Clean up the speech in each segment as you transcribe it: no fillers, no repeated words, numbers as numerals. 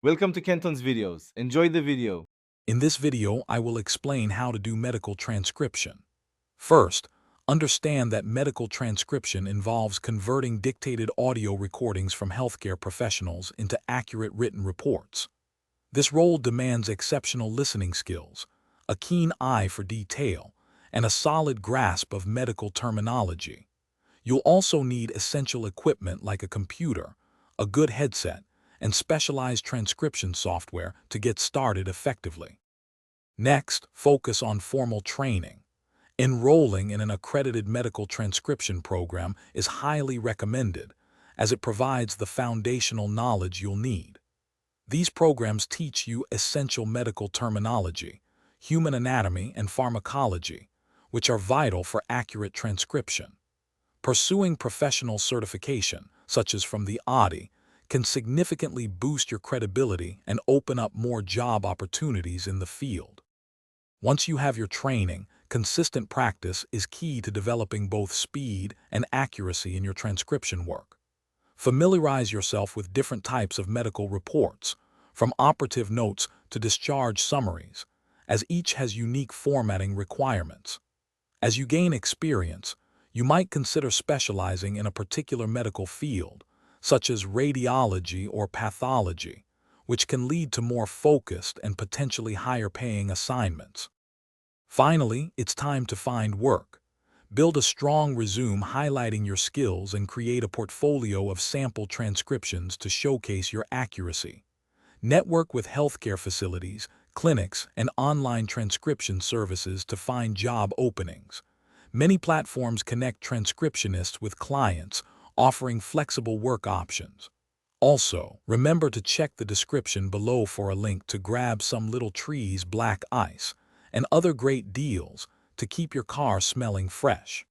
Welcome to Kenton's videos. Enjoy the video. In this video, I will explain how to do medical transcription. First, understand that medical transcription involves converting dictated audio recordings from healthcare professionals into accurate written reports. This role demands exceptional listening skills, a keen eye for detail, and a solid grasp of medical terminology. You'll also need essential equipment like a computer, a good headset, and specialized transcription software to get started effectively. Next, focus on formal training. Enrolling in an accredited medical transcription program is highly recommended, as it provides the foundational knowledge you'll need. These programs teach you essential medical terminology, human anatomy, and pharmacology, which are vital for accurate transcription. Pursuing professional certification, such as from the AUDI, can significantly boost your credibility and open up more job opportunities in the field. Once you have your training, consistent practice is key to developing both speed and accuracy in your transcription work. Familiarize yourself with different types of medical reports, from operative notes to discharge summaries, as each has unique formatting requirements. As you gain experience, you might consider specializing in a particular medical field, such as radiology or pathology, which can lead to more focused and potentially higher-paying assignments. Finally, it's time to find work. Build a strong resume highlighting your skills and create a portfolio of sample transcriptions to showcase your accuracy. Network with healthcare facilities, clinics, and online transcription services to find job openings. Many platforms connect transcriptionists with clients, offering flexible work options. Also, remember to check the description below for a link to grab some Little Trees black ice and other great deals to keep your car smelling fresh.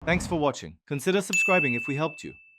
Thanks for watching. Consider subscribing if we helped you.